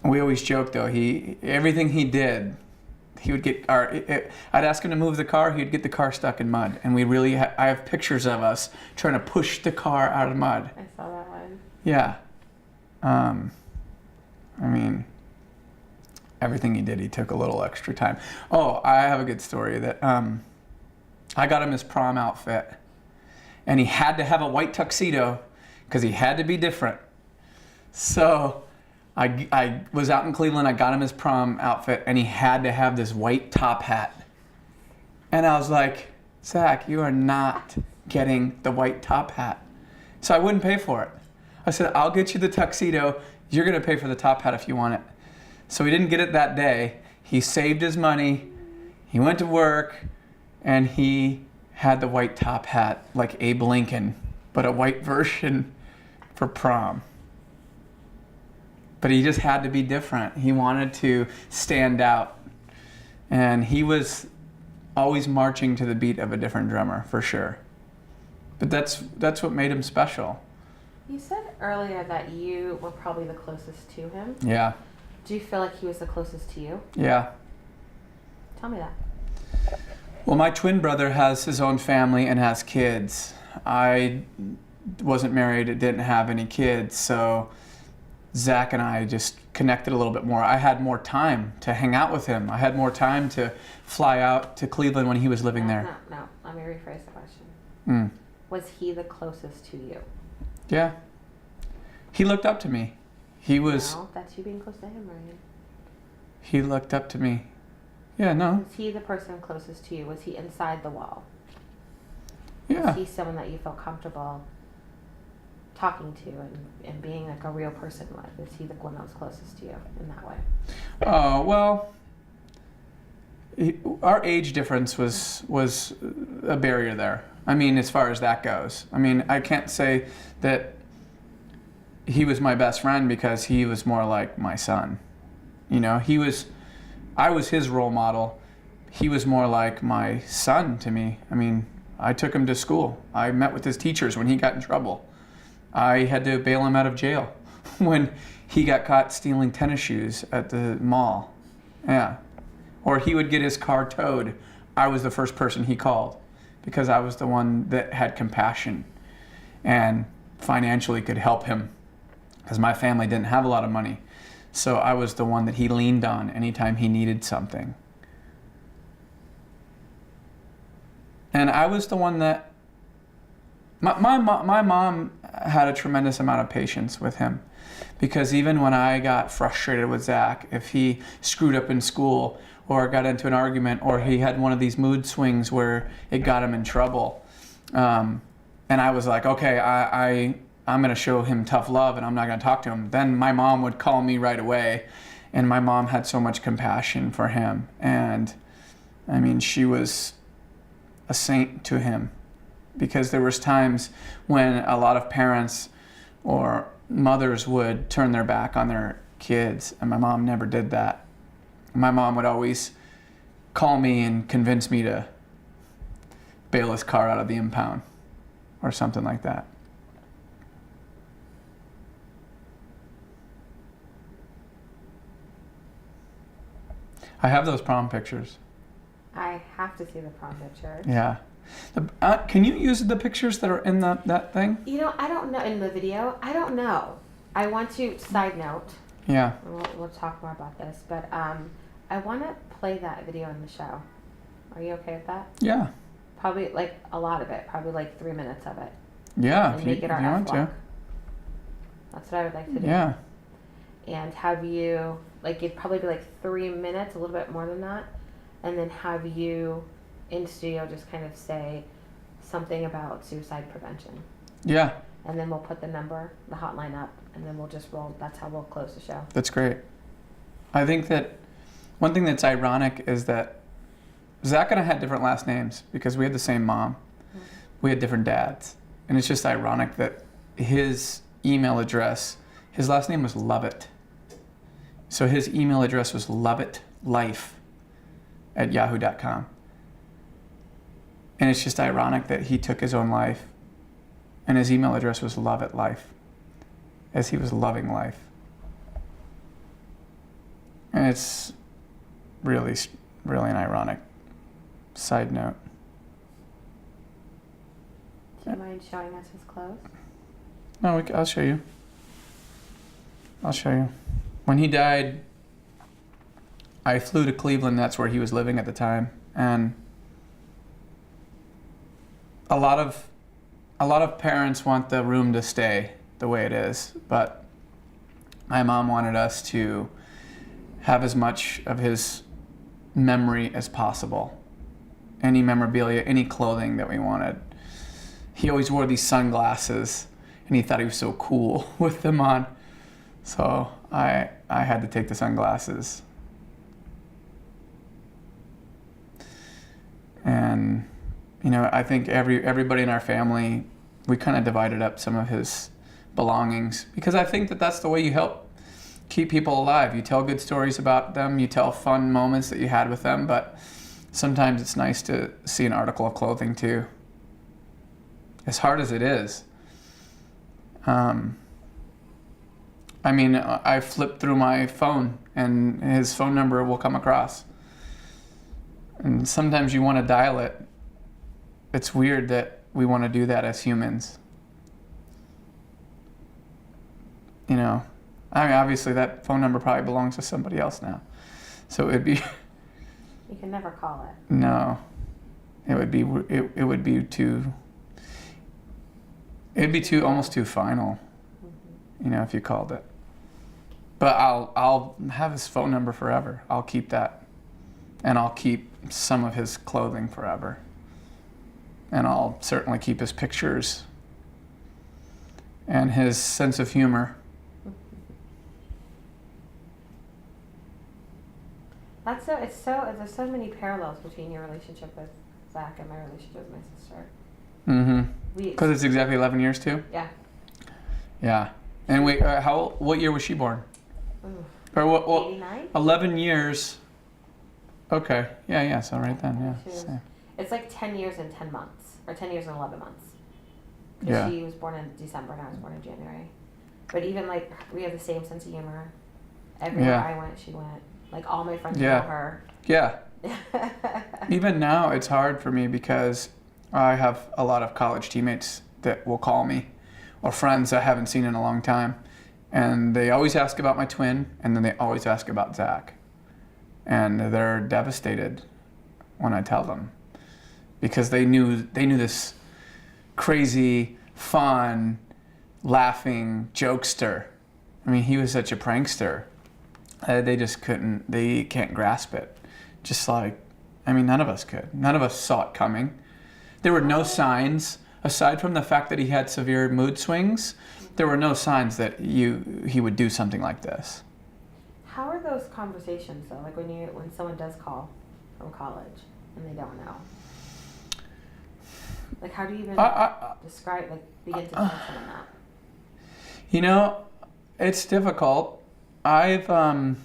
We always joke though, everything he did, he would get I'd ask him to move the car, he'd get the car stuck in mud. And I have pictures of us trying to push the car out of mud. I saw that one. Yeah. Everything he did, he took a little extra time. Oh, I have a good story that I got him his prom outfit, and he had to have a white tuxedo because he had to be different. So I was out in Cleveland, I got him his prom outfit, and he had to have this white top hat. And I was like, Zach, you are not getting the white top hat. So I wouldn't pay for it. I said, I'll get you the tuxedo, you're gonna pay for the top hat if you want it. So he didn't get it that day. He saved his money, he went to work, and he had the white top hat like Abe Lincoln, but a white version for prom. But he just had to be different. He wanted to stand out. And he was always marching to the beat of a different drummer, for sure. But that's what made him special. You said earlier that you were probably the closest to him. Yeah. Do you feel like he was the closest to you? Yeah. Tell me that. Well, my twin brother has his own family and has kids. I wasn't married, didn't have any kids, so Zach and I just connected a little bit more. I had more time to hang out with him. I had more time to fly out to Cleveland when he was living there. No. Let me rephrase the question. Mm. Was he the closest to you? Yeah. He looked up to me. He was. No, that's you being close to him, Ryan. He looked up to me. Yeah, no. Was he the person closest to you? Was he inside the wall? Yeah. Was he someone that you felt comfortable talking to and being like a real person with? Is he the one that was closest to you in that way? Oh, well, our age difference was a barrier there. I mean, as far as that goes. I mean, I can't say that he was my best friend because he was more like my son. You know, I was his role model. He was more like my son to me. I mean, I took him to school. I met with his teachers when he got in trouble. I had to bail him out of jail when he got caught stealing tennis shoes at the mall. Yeah. Or he would get his car towed. I was the first person he called because I was the one that had compassion and financially could help him because my family didn't have a lot of money. So I was the one that he leaned on anytime he needed something. And I was the one that my mom had a tremendous amount of patience with him because even when I got frustrated with Zach, if he screwed up in school or got into an argument or he had one of these mood swings where it got him in trouble, and I was like, okay, I'm going to show him tough love and I'm not going to talk to him, then my mom would call me right away. And my mom had so much compassion for him. And I mean, she was a saint to him because there was times when a lot of parents or mothers would turn their back on their kids, and my mom never did that. My mom would always call me and convince me to bail his car out of the impound or something like that. I have those prom pictures. I have to see the prom picture. Yeah. Can you use the pictures that are in that thing? You know, I don't know. In the video, I don't know. I want to, side note, Yeah. we'll talk more about this, but I want to play that video in the show. Are you okay with that? Yeah. Probably like a lot of it, probably like 3 minutes of it. Yeah. And If make you it our want to. vlog. That's what I would like to do. Yeah. And have you, like, it'd probably be like 3 minutes, a little bit more than that, and then have you in studio just kind of say something about suicide prevention. Yeah. And then we'll put the number, the hotline up, and then we'll just roll. That's how we'll close the show. That's great. I think that one thing that's ironic is that Zach and I had different last names because we had the same mom. Mm-hmm. We had different dads. And it's just ironic that his email address, his last name was Lovett. So his email address was lovettlife@yahoo.com. And it's just ironic that he took his own life and his email address was lovettlife, as he was loving life. And it's really, really an ironic side note. Do you mind showing us his clothes? No, I'll show you. I'll show you. When he died, I flew to Cleveland. That's where he was living at the time. And a lot of parents want the room to stay the way it is, but my mom wanted us to have as much of his memory as possible. Any memorabilia, any clothing that we wanted. He always wore these sunglasses, and he thought he was so cool with them on. So I had to take the sunglasses. And you know, I think everybody in our family, we kind of divided up some of his belongings because I think that that's the way you help keep people alive. You tell good stories about them, you tell fun moments that you had with them, but sometimes it's nice to see an article of clothing too. As hard as it is. I mean, I flip through my phone and his phone number will come across. And sometimes you want to dial it. It's weird that we want to do that as humans. you know, I mean, obviously that phone number probably belongs to somebody else now. So it'd be, You can never call it. no, it would be, it would be too, it'd be too, almost too final, you know, if you called it. But I'll have his phone number forever. I'll keep that. And I'll keep some of his clothing forever. And I'll certainly keep his pictures and his sense of humor. There's so many parallels between your relationship with Zach and my relationship with my sister. Mm-hmm. We, Because it's exactly 11 years too? yeah. Yeah. And wait, what year was she born? Ooh. Or what? 89? 11 years. Okay. Yeah. So right then, She yeah. was- Same. It's like 10 years and 10 months, or 10 years and 11 months. 'Cause Yeah. she was born in December and I was born in January. But even like, we have the same sense of humor. Everywhere Yeah. I went, she went. Like, all my friends Yeah. know her. Yeah. Even now, it's hard for me because I have a lot of college teammates that will call me, or friends I haven't seen in a long time, and they always ask about my twin, and then they always ask about Zach, and they're devastated when I tell them, because they knew this crazy, fun, laughing jokester. I mean, he was such a prankster. They just couldn't. They can't grasp it. Just like, I mean, none of us could. None of us saw it coming. There were no signs, aside from the fact that he had severe mood swings. There were no signs that he would do something like this. How are those conversations though? Like when someone does call from college and they don't know. Like, how do you even describe, like, begin to tell someone that? You know, it's difficult. I've been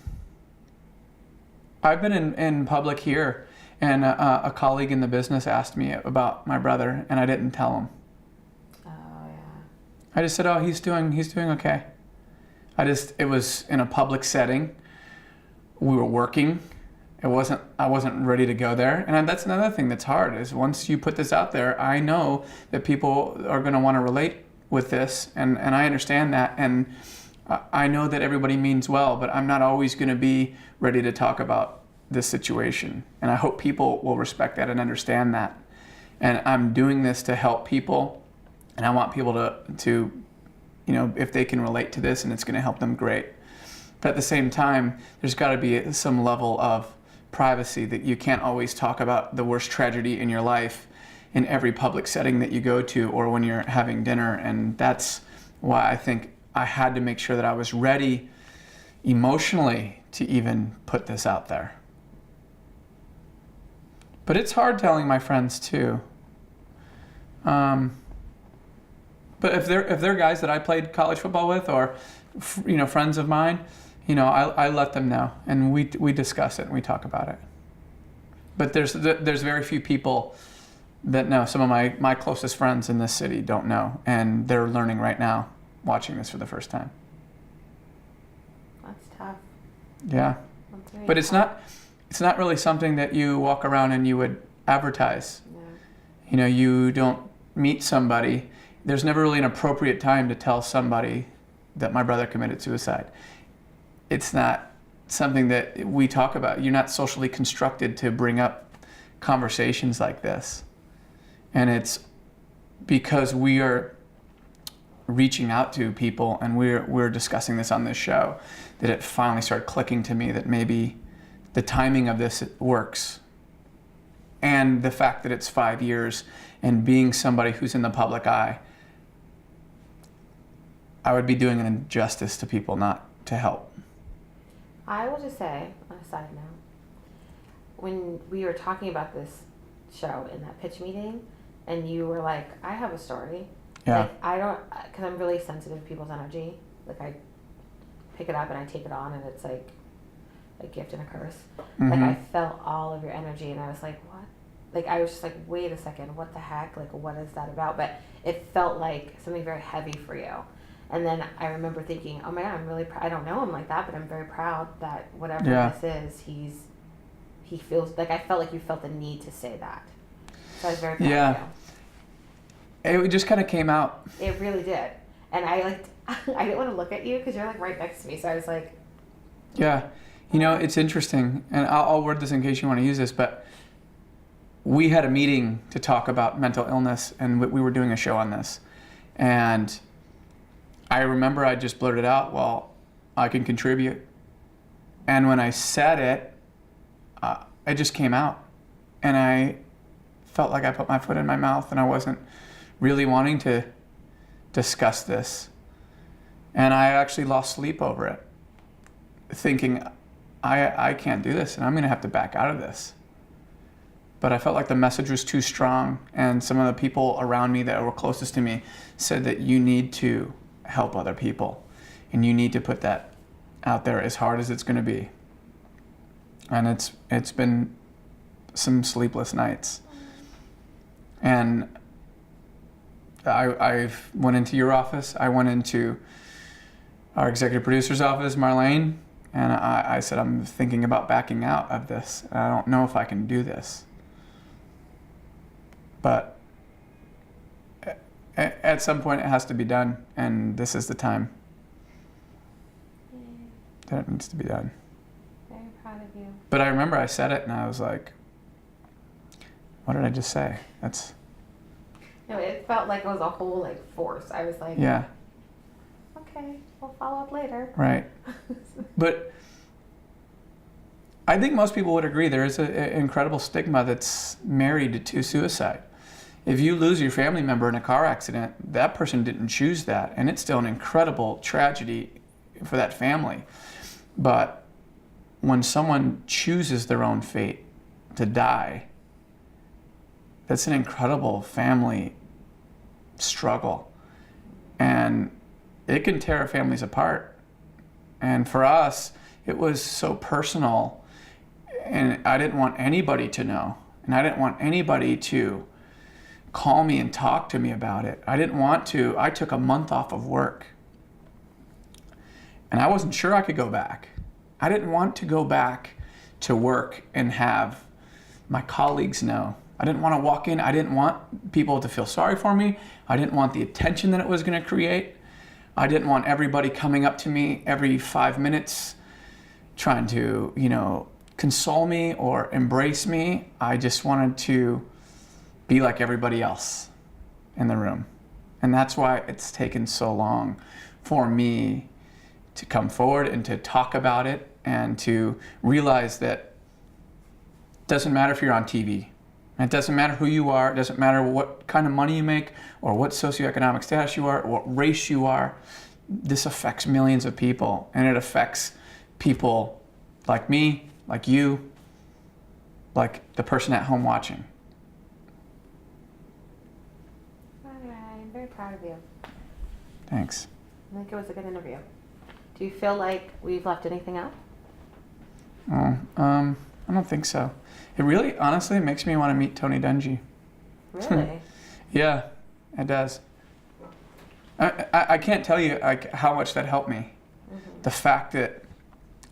in public here, and a colleague in the business asked me about my brother, and I didn't tell him. Oh yeah. I just said, "Oh, he's doing okay." It was in a public setting. We were working. I wasn't ready to go there, and that's another thing that's hard. Is once you put this out there, I know that people are going to want to relate with this, and I understand that, and I know that everybody means well, but I'm not always going to be ready to talk about this situation. And I hope people will respect that and understand that. And I'm doing this to help people, and I want people to you know, if they can relate to this and it's going to help them, great. But at the same time, there's got to be some level of privacy, that you can't always talk about the worst tragedy in your life in every public setting that you go to or when you're having dinner. And that's why I think I had to make sure that I was ready emotionally to even put this out there. But it's hard telling my friends too. But if they're guys that I played college football with, or you know, friends of mine, you know, I let them know, and we discuss it and we talk about it. But there's very few people that know. Some of my closest friends in this city don't know, and they're learning right now, watching this for the first time. That's tough. Yeah. That's very But it's not really something that you walk around and you would advertise. Yeah. You know, you don't meet somebody. There's never really an appropriate time to tell somebody that my brother committed suicide. It's not something that we talk about. You're not socially constructed to bring up conversations like this. And it's because we are reaching out to people and we're discussing this on this show that it finally started clicking to me that maybe the timing of this works, and the fact that it's 5 years, and being somebody who's in the public eye, I would be doing an injustice to people not to help. I will just say, on a side note, when we were talking about this show in that pitch meeting, and you were like, I have a story. Yeah. Like, I don't, because I'm really sensitive to people's energy. Like, I pick it up and I take it on, and it's like a gift and a curse. Mm-hmm. Like, I felt all of your energy, and I was like, what? Like, I was just like, wait a second, what the heck? Like, what is that about? But it felt like something very heavy for you. And then I remember thinking, oh my God, I'm really I don't know him like that, but I'm very proud that whatever this is, he feels, like, I felt like you felt the need to say that. So I was very proud of you. It just kind of came out. It really did. And I like, I didn't want to look at you because you're like right next to me. So I was like, Yeah. You know, it's interesting, and I'll word this in case you want to use this, but we had a meeting to talk about mental illness, and we were doing a show on this. And I remember I just blurted out, well, I can contribute. And when I said it, it just came out. And I felt like I put my foot in my mouth, and I wasn't really wanting to discuss this. And I actually lost sleep over it, thinking, I can't do this, and I'm going to have to back out of this. But I felt like the message was too strong, and some of the people around me that were closest to me said that you need to help other people, and you need to put that out there as hard as it's going to be. And it's been some sleepless nights. And I went into your office, I went into our executive producer's office, Marlene, and I said, I'm thinking about backing out of this. I don't know if I can do this. But at some point it has to be done, and this is the time that it needs to be done. very proud of you. But I remember I said it, and I was like, what did I just say? That's... No, it felt like it was a whole like force. I was like, Yeah, okay, we'll follow up later. right. But I think most people would agree there is an incredible stigma that's married to suicide. If you lose your family member in a car accident, that person didn't choose that, and it's still an incredible tragedy for that family. But when someone chooses their own fate to die, that's an incredible family struggle. And it can tear families apart. And for us, it was so personal, and I didn't want anybody to know. And I didn't want anybody to call me and talk to me about it. I didn't want to. I took a month off of work. And I wasn't sure I could go back. I didn't want to go back to work and have my colleagues know. I didn't want to walk in. I didn't want people to feel sorry for me. I didn't want the attention that it was going to create. I didn't want everybody coming up to me every 5 minutes trying to, console me or embrace me. I just wanted to be like everybody else in the room. And that's why it's taken so long for me to come forward and to talk about it and to realize that it doesn't matter if you're on TV. It doesn't matter who you are. It doesn't matter what kind of money you make or what socioeconomic status you are or what race you are. This affects millions of people, and it affects people like me, like you, like the person at home watching. All right, I'm very proud of you. Thanks. I think it was a good interview. Do you feel like we've left anything out? Oh, I don't think so. It really, honestly, makes me want to meet Tony Dungy. Really? Yeah, it does. I can't tell you how much that helped me. Mm-hmm. The fact that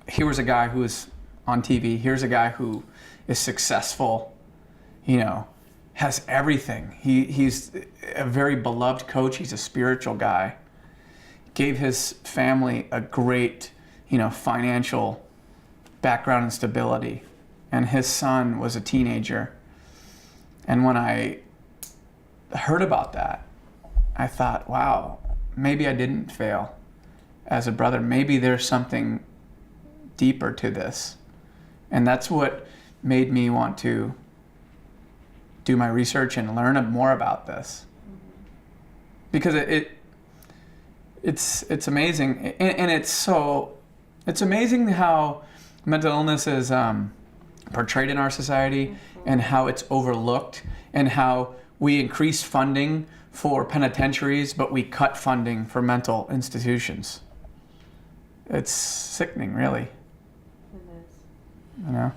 here was a guy who was on TV. Here's a guy who is successful, has everything. He's a very beloved coach. He's a spiritual guy. Gave his family a great, financial background and stability. And his son was a teenager. And when I heard about that, I thought, wow, maybe I didn't fail as a brother. Maybe there's something deeper to this. And that's what made me want to do my research and learn more about this. Because it's amazing. And it's amazing how mental illness is portrayed in our society, and how it's overlooked, and how we increase funding for penitentiaries, but we cut funding for mental institutions. It's sickening, really. It is.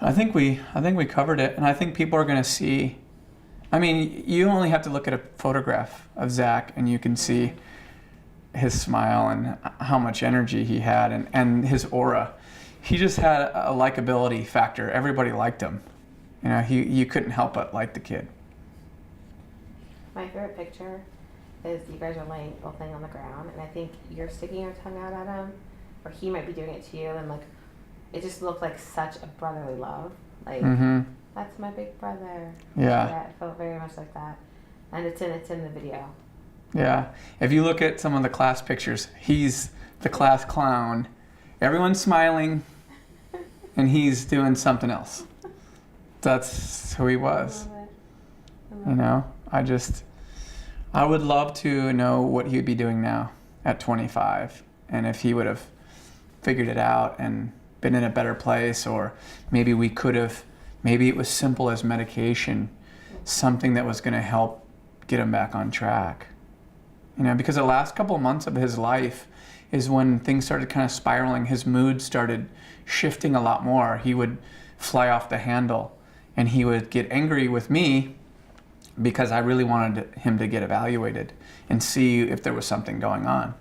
I think we covered it, and I think people are going to see. I mean, you only have to look at a photograph of Zach, and you can see his smile and how much energy he had, and his aura. He just had a likability factor. Everybody liked him. You couldn't help but like the kid. My favorite picture is you guys are both laying on the ground, and I think you're sticking your tongue out at him, or he might be doing it to you, and like, it just looked like such a brotherly love. Like, that's my big brother. Yeah. It felt very much like that, and it's in the video. Yeah. If you look at some of the class pictures, he's the class clown. Everyone's smiling, and he's doing something else. That's who he was. You know, I would love to know what he would be doing now at 25, and if he would have figured it out and been in a better place, or maybe maybe it was simple as medication, something that was going to help get him back on track. You know, because the last couple of months of his life is when things started kind of spiraling. His mood started shifting a lot more. He would fly off the handle, and he would get angry with me because I really wanted him to get evaluated and see if there was something going on.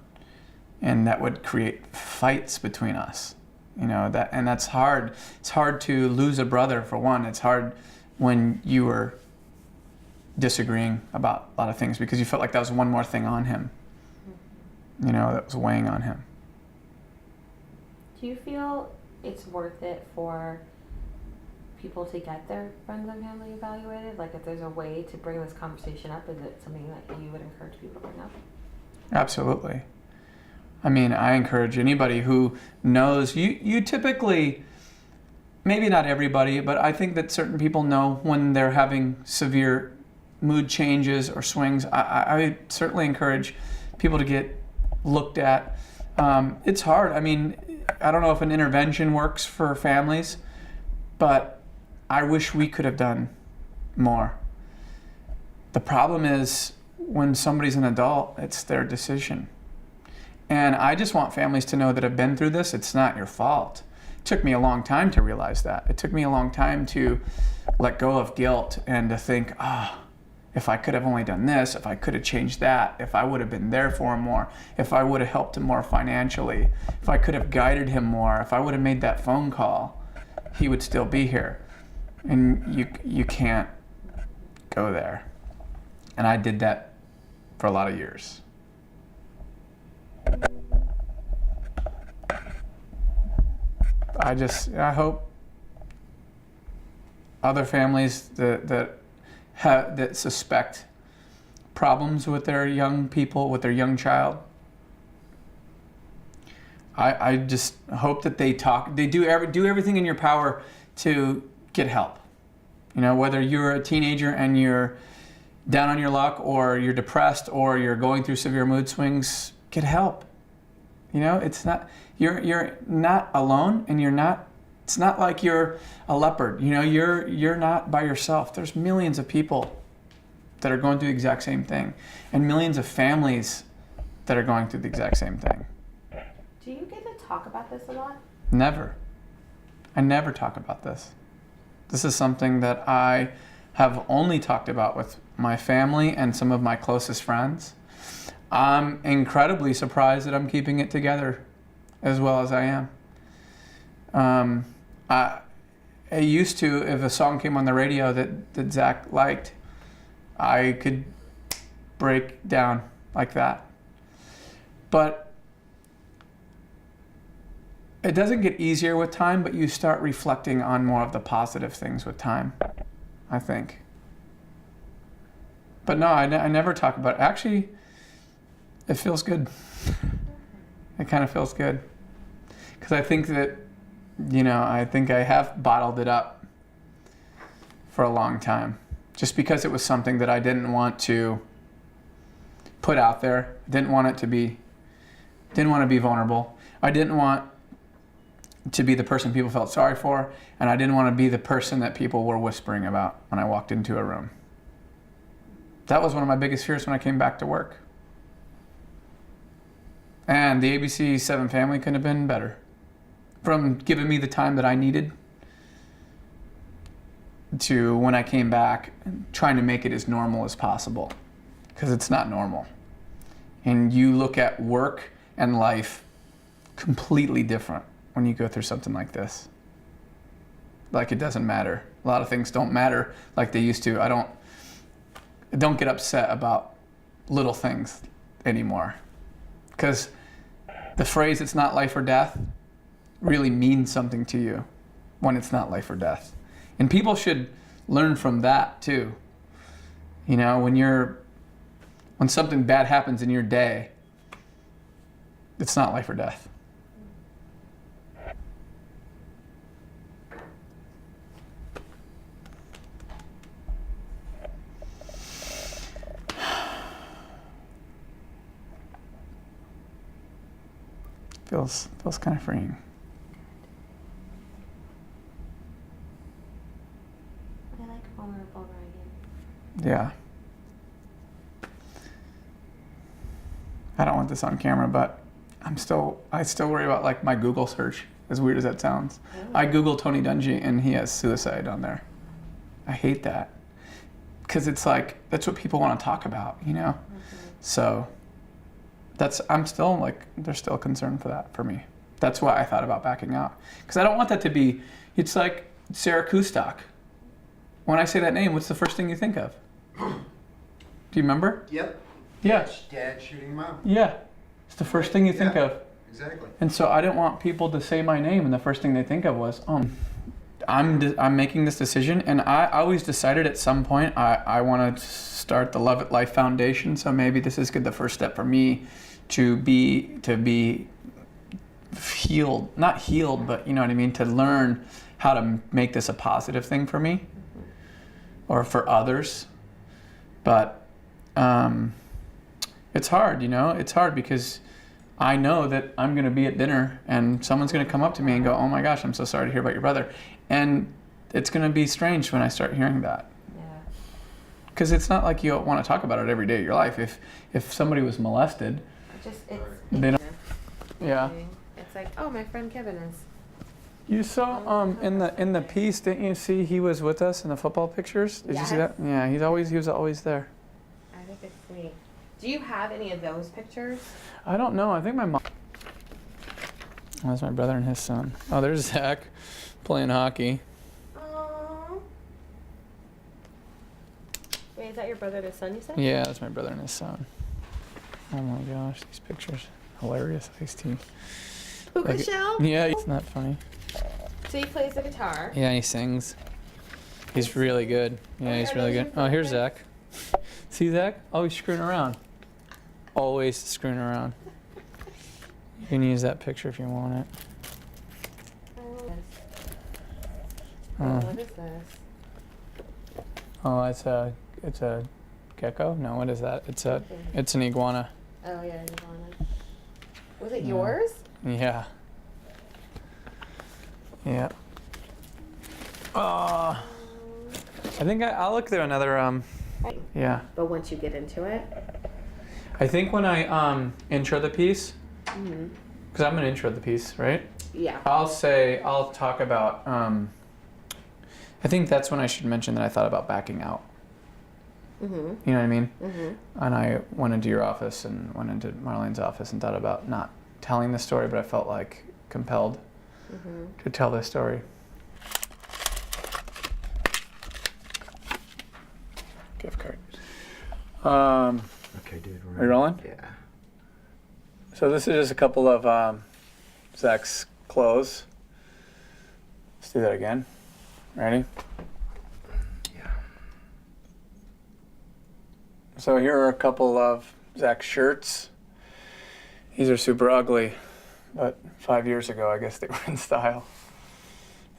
And that would create fights between us. You know, that's hard. It's hard to lose a brother, for one. It's hard when you were disagreeing about a lot of things because you felt like that was one more thing on him, you know, that was weighing on him. Do you feel it's worth it for people to get their friends and family evaluated? Like, if there's a way to bring this conversation up, is it something that you would encourage people to bring up? Absolutely. I mean, I encourage anybody who knows, you typically, maybe not everybody, but I think that certain people know when they're having severe mood changes or swings. I certainly encourage people to get looked at. It's hard. I mean, I don't know if an intervention works for families, but I wish we could have done more. The problem is when somebody's an adult, it's their decision. And I just want families to know that have been through this, it's not your fault. It took me a long time to realize that. It took me a long time to let go of guilt and to think, if I could have only done this, if I could have changed that, if I would have been there for him more, if I would have helped him more financially, if I could have guided him more, if I would have made that phone call, he would still be here. And you can't go there. And I did that for a lot of years. I hope other families that suspect problems with their young people, with their young child, I just hope that they do everything in your power to get help. You know, whether you're a teenager and you're down on your luck, or you're depressed, or you're going through severe mood swings, get help. You know, you're not alone, and it's not like you're a leopard. You know, you're not by yourself. There's millions of people that are going through the exact same thing, and millions of families that are going through the exact same thing. Do you get to talk about this a lot? Never. I never talk about this. This is something that I have only talked about with my family and some of my closest friends. I'm incredibly surprised that I'm keeping it together as well as I am. I used to, if a song came on the radio that Zach liked, I could break down like that. But it doesn't get easier with time, but you start reflecting on more of the positive things with time, I think. But no, I never talk about it. Actually, it feels good. It kind of feels good. Because I think that, I think I have bottled it up for a long time. Just because it was something that I didn't want to put out there. Didn't want to be vulnerable. I didn't want to be the person people felt sorry for. And I didn't want to be the person that people were whispering about when I walked into a room. That was one of my biggest fears when I came back to work. And the ABC 7 family couldn't have been better. From giving me the time that I needed to when I came back, trying to make it as normal as possible. Because it's not normal. And you look at work and life completely different when you go through something like this. Like, it doesn't matter. A lot of things don't matter like they used to. I don't get upset about little things anymore. Because the phrase, it's not life or death, really means something to you when it's not life or death. And people should learn from that too. You know, when something bad happens in your day, it's not life or death. Feels kind of freeing. I like vulnerable writing. Yeah. I don't want this on camera, but I still worry about like my Google search, as weird as that sounds. Really? I Googled Tony Dungy and he has suicide on there. I hate that. Because it's like, that's what people want to talk about, you know? So I'm still like, there's still concern for that for me. That's why I thought about backing out. Because I don't want that to be, it's like Sarah Kustok. When I say that name, what's the first thing you think of? Do you remember? Yep. Yeah. Dad shooting mom. Yeah. It's the first thing you think of. Exactly. And so I didn't want people to say my name and the first thing they think of was, I'm making this decision, and I always decided at some point I want to start the Love It Life Foundation, so maybe this is good, the first step for me to be healed, not healed, but you know what I mean, to learn how to make this a positive thing for me or for others. But it's hard, you know, it's hard because I know that I'm going to be at dinner and someone's going to come up to me and go, oh my gosh, I'm so sorry to hear about your brother. And it's going to be strange when I start hearing that. Yeah. Because it's not like you want to talk about it every day of your life. If somebody was molested, they don't. Yeah. It's like, oh, my friend Kevin is. You saw in the piece, didn't you see he was with us in the football pictures? Did you see that? Yeah, he was always there. I think it's sweet. Do you have any of those pictures? I don't know. I think my mom. Oh, that's my brother and his son. Oh, there's Zach playing hockey. Aww. Wait, is that your brother and his son, you said? Yeah, that's my brother and his son. Oh my gosh, these pictures. Hilarious, Ice Tea. Puka shell? Yeah, it's not funny. So he plays the guitar. Yeah, he sings. He's really good. Yeah, he's really good. Oh, here's Zach. See Zach? Always screwing around. Always screwing around. You can use that picture if you want it. What is this? Oh, it's a gecko? No, what is that? It's an iguana. Oh yeah, iguana. Was it yours? Yeah. Yeah. I think I'll look through another yeah. But once you get into it. I think when I intro the piece, because I'm gonna intro the piece, right? Yeah. I'll talk about I think that's when I should mention that I thought about backing out. You know what I mean? And I went into your office and went into Marlene's office and thought about not telling the story, but I felt like compelled to tell this story. Gift card. Okay, dude. Are you rolling? Yeah. So this is just a couple of Zach's clothes. Let's do that again. Ready? Yeah. So here are a couple of Zach's shirts. These are super ugly, but 5 years ago, I guess they were in style.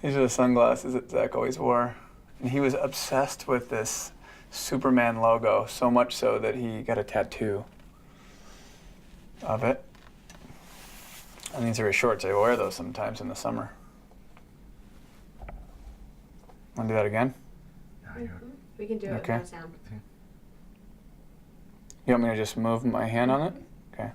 These are the sunglasses that Zach always wore. And he was obsessed with this Superman logo, so much so that he got a tattoo of it. And these are his shorts. I wear those sometimes in the summer. Want to do that again? We can do it Okay. with no sound. You want me to just move my hand on it? Okay.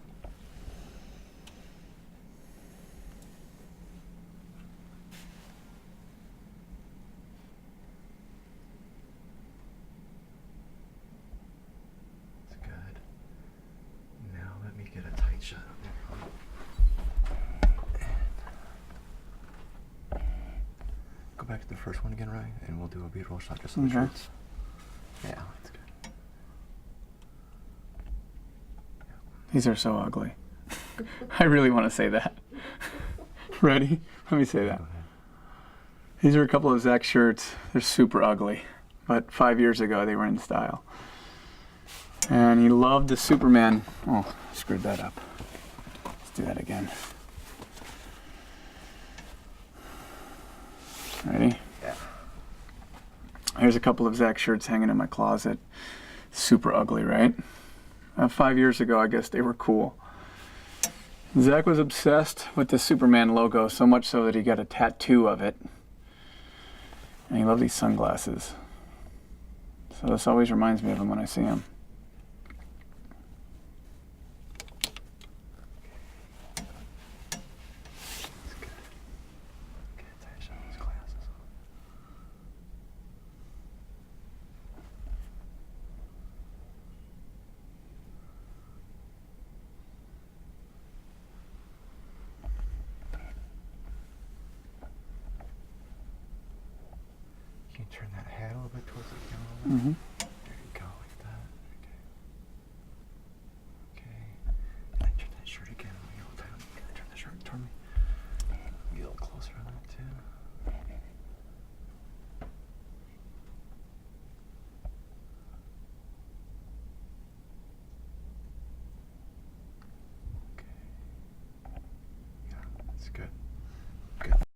That's good. Now let me get a tight shot of it. Go back to the first one again, Ryan, and we'll do a B-roll shot just of the shirts. Yeah, that's good. These are so ugly. I really want to say that. Ready? Let me say that. Go ahead. These are a couple of Zach shirts. They're super ugly, but 5 years ago they were in style. And he loved the Superman. Oh, screwed that up. Let's do that again. Ready? Yeah. Here's a couple of Zach shirts hanging in my closet. Super ugly, right? 5 years ago, I guess they were cool. Zach was obsessed with the Superman logo, so much so that he got a tattoo of it. And he loved these sunglasses. So this always reminds me of him when I see him. That's good. Get a tight shot of those glasses. You can turn that head a little bit towards the camera. Mm-hmm.